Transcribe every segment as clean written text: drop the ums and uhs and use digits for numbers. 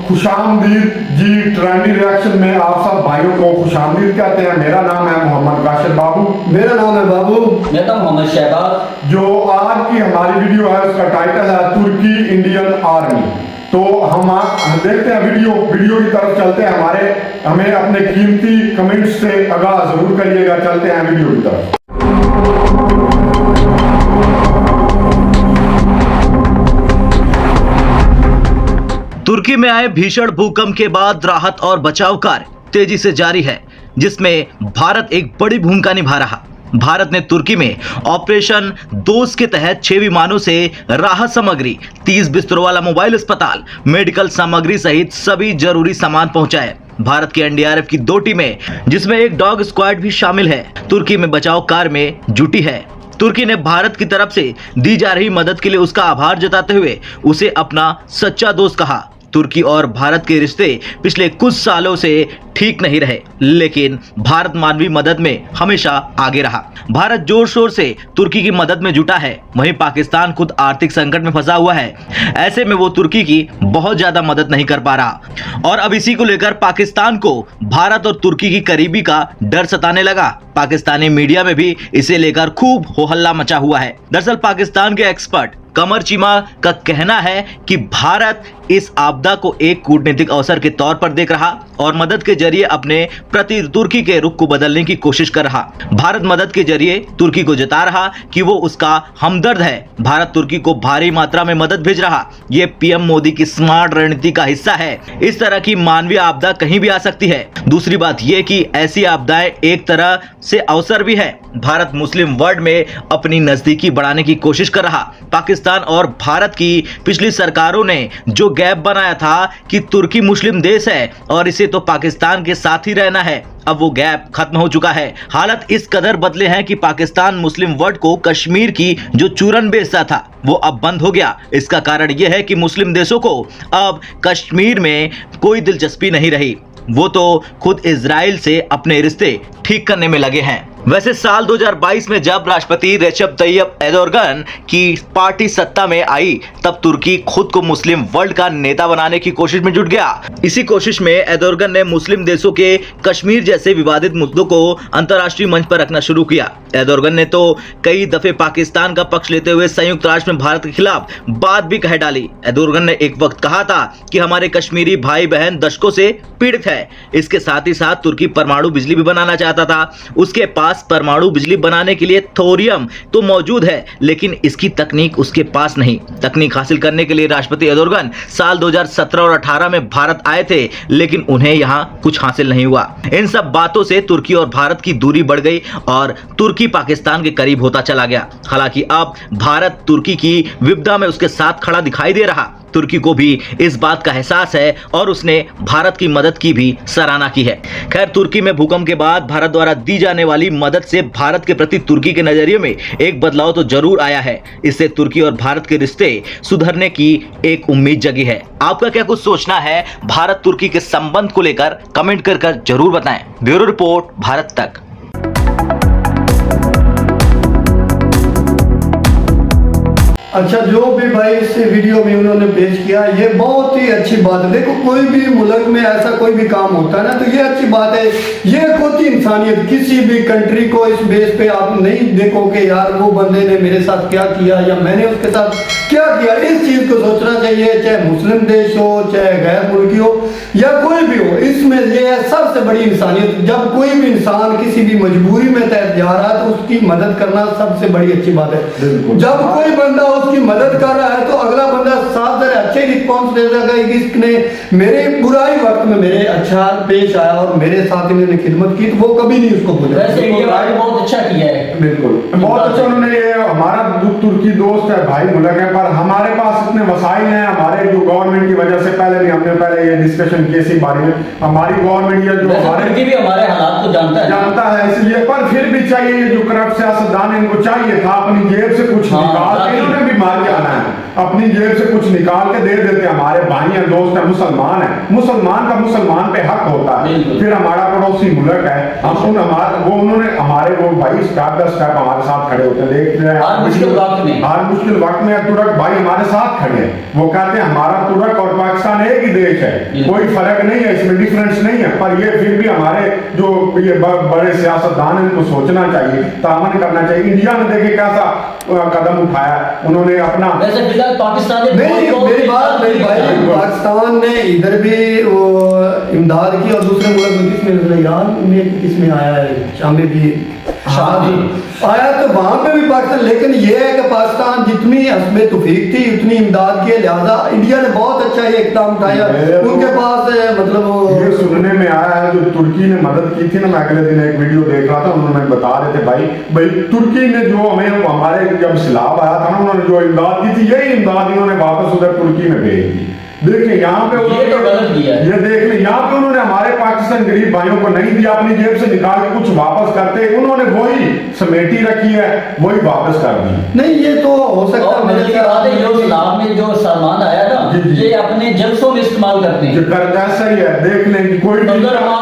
खुशामदीद जी। Trendy reaction में आप सब भाइयों को खुशामदीद कहते हैं। मेरा नाम है मोहम्मद काशिफ बाबू। मेरा नाम है बाबू। मेरा मोहम्मद शहबाज। जो आज की हमारी वीडियो है उसका टाइटल है तुर्की इंडियन आर्मी। तो हम देखते हैं वीडियो की तरफ चलते हैं। हमें अपने कीमती कमेंट्स से आगाह जरूर करिएगा। चलते हैं वीडियो की तरफ। तुर्की में आए भीषण भूकंप के बाद राहत और बचाव कार्य तेजी से जारी है, जिसमें भारत एक बड़ी भूमिका निभा रहा। भारत ने तुर्की में ऑपरेशन दोस्त के तहत 6 विमानों से राहत सामग्री, 30 बिस्तरों वाला मोबाइल अस्पताल, मेडिकल सामग्री सहित सभी जरूरी सामान पहुंचाए। भारत की एनडीआरएफ की 2 टीमें, जिसमें एक डॉग स्क्वाड भी शामिल है, तुर्की में बचाव कार्य में जुटी है। तुर्की ने भारत की तरफ से दी जा रही मदद के लिए उसका आभार जताते हुए उसे अपना सच्चा दोस्त कहा। तुर्की और भारत के रिश्ते पिछले कुछ सालों से ठीक नहीं रहे, लेकिन भारत मानवीय मदद में हमेशा आगे रहा। भारत जोर शोर से तुर्की की मदद में जुटा है, वहीं पाकिस्तान खुद आर्थिक संकट में फंसा हुआ है। ऐसे में वो तुर्की की बहुत ज्यादा मदद नहीं कर पा रहा और अब इसी को लेकर पाकिस्तान को भारत और तुर्की की करीबी का डर सताने लगा। पाकिस्तानी मीडिया में भी इसे लेकर खूब हो हल्ला मचा हुआ है। दरअसल पाकिस्तान के एक्सपर्ट कमर चीमा का कहना है कि भारत इस आपदा को एक कूटनीतिक अवसर के तौर पर देख रहा और मदद के जरिए अपने प्रति तुर्की के रुख को बदलने की कोशिश कर रहा। भारत मदद के जरिए तुर्की को जता रहा कि वो उसका हमदर्द है। भारत तुर्की को भारी मात्रा में मदद भेज रहा। ये पीएम मोदी की स्मार्ट रणनीति का हिस्सा है। इस तरह की मानवीय आपदा कहीं भी आ सकती है। दूसरी बात यह कि ऐसी आपदाएं एक तरह से अवसर भी है। भारत मुस्लिम वर्ल्ड में अपनी नजदीकी बढ़ाने की कोशिश कर रहा। पाकिस्तान और भारत की पिछली सरकारों ने जो गैप बनाया था कि तुर्की मुस्लिम देश है और इसे तो पाकिस्तान के साथ ही रहना है, अब वो गैप खत्म हो चुका है। हालत इस कदर बदले हैं कि पाकिस्तान मुस्लिम वर्ल्ड को कश्मीर की जो चूरन बेचता था वो अब बंद हो गया। इसका कारण यह है कि मुस्लिम देशों को अब कश्मीर में कोई दिलचस्पी नहीं रही। वो तो खुद इजराइल से अपने रिश्ते ठीक करने में लगे हैं। वैसे साल 2022 में जब राष्ट्रपति रेचेप तैयप एर्दोगन की पार्टी सत्ता में आई, तब तुर्की खुद को मुस्लिम वर्ल्ड का नेता बनाने की कोशिश में जुट गया। इसी कोशिश में एर्दोगन ने मुस्लिम देशों के कश्मीर जैसे विवादित मुद्दों को अंतर्राष्ट्रीय मंच पर रखना शुरू किया। एर्दोगन ने तो कई दफे पाकिस्तान का पक्ष लेते हुए संयुक्त राष्ट्र में भारत के खिलाफ बात भी कह डाली। एर्दोगन ने एक वक्त कहा था कि हमारे कश्मीरी भाई बहन दशकों से पीड़ित है। इसके साथ ही साथ तुर्की परमाणु बिजली भी बनाना चाहता था। उसके पास परमाणु बिजली बनाने के लिए थोरियम तो मौजूद है, लेकिन इसकी तकनीक उसके पास नहीं। तकनीक हासिल करने के लिए राष्ट्रपति एर्दोगन साल 2017 और 18 में भारत आए थे, लेकिन उन्हें यहां कुछ हासिल नहीं हुआ। इन सब बातों से तुर्की और भारत की दूरी बढ़ गई और तुर्की पाकिस्तान के करीब होता चला गया। हालांकि अब भारत तुर्की की विपदा में उसके साथ खड़ा दिखाई दे रहा। तुर्की को भी इस बात का एहसास है और उसने भारत की मदद की भी सराहना की है। खैर, तुर्की में भूकंप के बाद भारत द्वारा दी जाने वाली मदद से भारत के प्रति तुर्की के नजरिए में एक बदलाव तो जरूर आया है। इससे तुर्की और भारत के रिश्ते सुधरने की एक उम्मीद जगी है। आपका क्या कुछ सोचना है भारत तुर्की के संबंध को लेकर? कमेंट कर जरूर बताएं। ब्यूरो रिपोर्ट, भारत तक। अच्छा, जो भी भाई इस वीडियो में उन्होंने पेश किया, ये बहुत ही अच्छी बात है। देखो, कोई भी मुल्क में ऐसा कोई भी काम होता है ना, तो ये अच्छी बात है। ये होती इंसानियत। किसी भी कंट्री को इस बेस पे आप नहीं देखो कि यार वो बंदे ने मेरे साथ क्या किया या मैंने उसके साथ क्या किया। इस चीज को सोचना चाहिए, चाहे मुस्लिम देश हो, चाहे गैर मुल्की हो या कोई भी हो। इसमें ये है सबसे बड़ी इंसानियत। जब कोई भी इंसान किसी भी मजबूरी में तहत जा रहा है तो उसकी मदद करना सबसे बड़ी अच्छी बात है। जब कोई बंदा उसकी मदद कर रहा है तो अगला बंदा साथ अच्छे रिस्पॉन्स दे देगा कि इसने मेरे बुराई वक्त में मेरे अच्छा पेश आया और मेरे साथ इन्होंने खिदमत की, तो वो कभी नहीं उसको भूलेगा। वैसे ये बहुत अच्छा किया है। बिल्कुल, बहुत अच्छा उन्होंने। ये हमारा तुर्की दोस्त है, भाई मुल्क है, पर हमारे पास इतने वसाइल हैं। हमारे जो गवर्नमेंट की वजह से पहले भी हमने ये डिस्कशन की इसी बारे में। हमारी गवर्नमेंट ये जो हमारे भी हमारे हालात को जानता है इसलिए, पर फिर भी चाहिए जो करप्ट सियासतदान है, इनको चाहिए था अपनी जेब से कुछ निकाल के इन्होंने भी मार के आना है। अपनी जेब से कुछ निकाल के दे देते हैं। हमारे भाई हैं, दोस्त हैं, मुसलमान है, मुसलमान का मुसलमान पे हक होता है। फिर हमारा पड़ोसी मुल्क है, हम उन्होंने हमारे वो भाई स्टेप बाय स्टेप हमारे साथ खड़े होते हैं, देख रहे हैं हर मुश्किल वक्त में तुर्क भाई हमारे साथ खड़े हैं। वो कहते हैं हमारा तुर्क और पाकिस्तान एक ही देश है, कोई फर्क नहीं है, इसमें डिफरेंस नहीं है। पर ये फिर भी हमारे जो ये बड़े सियासतदान हैं, इनको सोचना चाहिए, तामन करना चाहिए। इंडिया ने देखे कैसा कदम उठाया, उन्होंने अपना वैसे फिलहाल पाकिस्तान ने मेरी भाई पाकिस्तान ने इधर भी वो इमदाद की, और दूसरे मुल्क में किसमें, ईरान में किसमें आया है, शाम में भी आया, तो वहां पे भी पाकिस्तान। लेकिन ये है कि पाकिस्तान जितनी हस्बे तौफीक थी उतनी इमदाद की, लिहाजा इंडिया ने बहुत अच्छा ये इक़दाम उठाया। उनके पास मतलब ये सुनने में आया है जो तुर्की ने मदद की थी ना, मैं अगले दिन एक वीडियो देख रहा था, उन्होंने बता रहे थे भाई तुर्की ने जो हमें हमारे जब सैलाब आया था ना, उन्होंने जो इमदाद की थी, यही इमदाद इन्होंने वापस उधर तुर्की में भेज दी। देखिए यहाँ पे ये तो गलत किया है। ये देख लें, यहाँ पे उन्होंने हमारे पाकिस्तान गरीब भाइयों को नहीं दिया, अपनी जेब से निकाल के कुछ वापस करते, उन्होंने वही समेटी रखी है, वही वापस कर दी। नहीं, ये तो हो सकता है मेरे बात है, जो इस्लाम में जो सामान आया ना, ये अपने जलसों में इस्तेमाल करते हैं। ऐसा ही है, देख लें कि कोई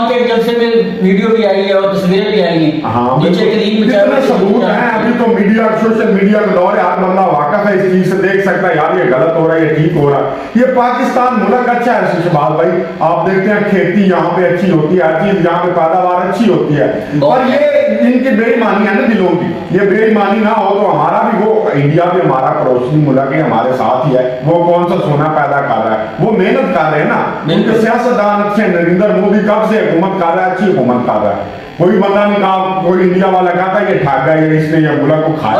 के जलसे में वीडियो भी आई है और तस्वीरें भी आई हैं। हाँ, नीचे करीब कितने सबूत हैं। अभी तो मीडिया, सोशल मीडिया का दौर है, हर बंदा वाकिफ है इस चीज से, देख सकता है यार ये गलत हो रहा है, ये ठीक हो रहा है। ये पाकिस्तान मुल्क अच्छा है शहबाज भाई, आप देखते हैं खेती यहाँ पे अच्छी होती है, हर चीज यहाँ पे पैदावार अच्छी होती है। और ये इनकी बेईमानी है ना दिलों की, ये बेईमानी ना हो तो हमारा भी वो इंडिया भी हमारा पड़ोसी मुल्क है, हमारे साथ ही है, वो कौन सा सोना पैदा कर रहा है, वो मेहनत कर रहे हैं ना, उनके सियासतदान अच्छे, नरेंद्र मोदी कब से हुकूमत कर रहा है, अच्छी हुकूमत कर रहा है। कोई बंदा नहीं कहा, कोई इंडिया वाला कहता है ये ठग है, ये इसने ये मुल्क को खाया,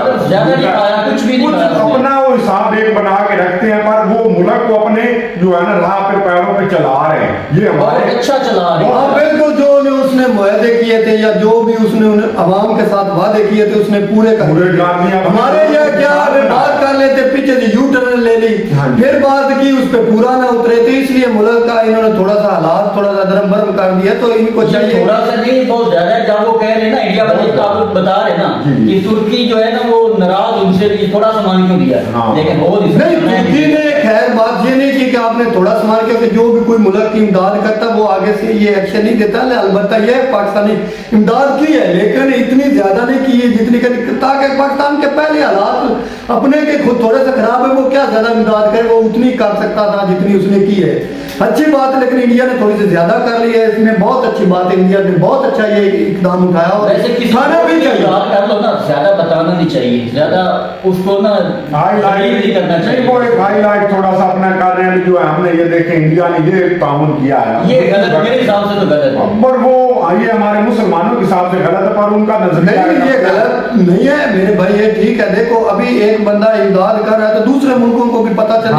कुछ भी नहीं, अपना वो हिसाब एक बना के रखते हैं, पर वो मुल्क को अपने जो है ना राह पे पैरों पे चला रहे हैं। ये हमारे अच्छा चला रहे हैं। बिल्कुल जो उसने मुआहदे किए थे या जो भी उसने अवाम के साथ वादे किए थे उसने पूरे कर दिए। हमारे यहाँ क्या बात कर लेते, पीछे से यू टर्न ले ली, फिर बात की, उस पर पूरा ना उतरे, तो इसलिए मुल्क का इन्होंने थोड़ा सा हालात थोड़ा सा दरम बरम कर दिया। तो इनको चाहिए थोड़ा सा नहीं, बहुत ज्यादा। जब वो कह रहे ना, इंडिया वाले बता रहे ना कि तुर्की जो है ना वो नाराज, उनसे भी थोड़ा सामान क्यों दिया, लेकिन वो नहीं, तुर्की ने खैर बात ये नहीं की कि आपने थोड़ा सामान, क्योंकि जो भी कोई मुल्क की इमदाद करता वो आगे से ये एक्शन नहीं देता। अलबत्ता ये पाकिस्तानी इमदाद की है, लेकिन इतनी ज्यादा नहीं की है जितनी करी, ताकि पाकिस्तान के पहले हालात अपने के खुद थोड़े से खराब है, वो क्या ज्यादा इमदाद करे, वो उतनी कर सकता था जितनी उसने की है। अच्छी बात है, लेकिन इंडिया ने थोड़ी सी ज्यादा कर ली है, इसमें बहुत अच्छी बात है, इंडिया ने बहुत अच्छा ये इकदाम उठाया। और वैसे किसी खाना भी चाहिए, कर लो ना, ज्यादा बताना नहीं चाहिए, ज्यादा उसको ना हाईलाइट नहीं करना चाहिए। वो एक हाईलाइट थोड़ा सा अपना कर रहे हैं, जो है हमने ये देखे इंडिया ने ये ताउन किया है, ये गलत, मेरे हिसाब से तो गलत है। पर वो ये हमारे मुसलमानों के हिसाब से गलत है, पर उनका नजरिया नहीं, ये गलत नहीं है मेरे भाई, ये ठीक है। देखो अभी एक बंदा इमदाद कर रहा है तो दूसरे मुल्कों को भी पता चले,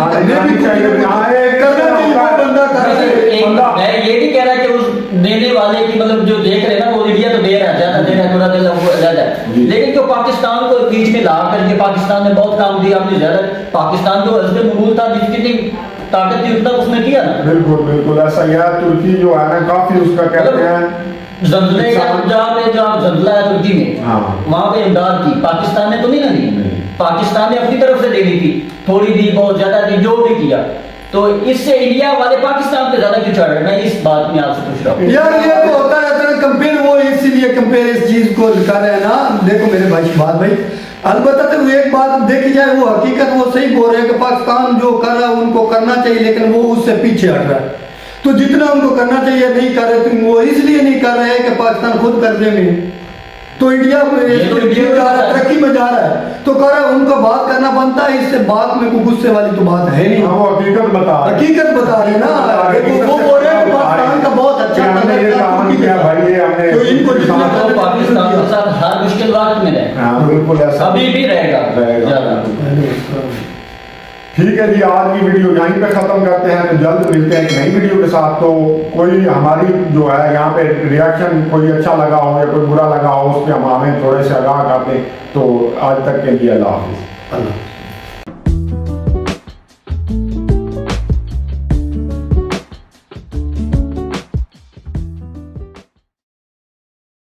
मैं ये नहीं कह रहा कि उस देने वाले की, मतलब जो देख रहे हैं ना, वो इंडिया तो दे रहा है, ज्यादा दे रहा है, थोड़ा दे रहा है, लेकिन जो पाकिस्तान को बीच में ला करके, पाकिस्तान ने बहुत काम दिया, हमने ज्यादा, पाकिस्तान जो हस्बे मकबूल था, जिसकी ताकत थी उतना उसने किया ना। बिल्कुल बिल्कुल ऐसा ही है। तुर्की जो है ना काफी उसका कहते हैं जंजले का जहाँ जंजला है तुर्की में, वहां पे इमदाद की पाकिस्तान ने तो नहीं ना दी, पाकिस्तान ने अपनी तरफ से देनी थी, थोड़ी दी, बहुत ज्यादा दी, जो भी किया। तो इससे इंडिया वाले पाकिस्तान पे ज्यादा क्यों चढ़ रहे हैं? मैं इस बात में आपसे पूछ रहा हूँ यार, ये तो होता रहता है कंपेयर, वो इसीलिए कंपेयर इस चीज को कर रहे हैं ना। देखो मेरे भाई बात भाई, अलबत्ता तो एक बात देखी जाए, वो हकीकत वो सही बोल रहे हैं कि पाकिस्तान जो कर रहा है उनको करना चाहिए, लेकिन वो उससे पीछे हट रहा है। तो जितना उनको करना चाहिए नहीं कर रहे, तो वो इसलिए नहीं कर रहे हैं कि पाकिस्तान खुद कर्जे में, तो इंडिया तरक्की में जा रहा है, तो कर रहा है, उनको बात करना बनता है। इससे बात में कोई गुस्से वाली तो बात है नहीं, वो हकीकत बता रहे ना। वो बोल रहे हैं पाकिस्तान का बहुत अच्छा भाई, ये हमने तो इनको पाकिस्तान के साथ हर मुश्किल वक्त में रहे, बिल्कुल ऐसा अभी भी रहेगा। ठीक है जी, आज की वीडियो यहीं पे खत्म करते हैं, तो जल्द मिलते हैं एक नई वीडियो के साथ। तो कोई हमारी जो है यहाँ पे रिएक्शन कोई अच्छा लगा हो या कोई बुरा लगा हो, उस पर हम हमें थोड़े से आगाह कर दें। तो आज तक के लिए अल्लाह हाफिज़।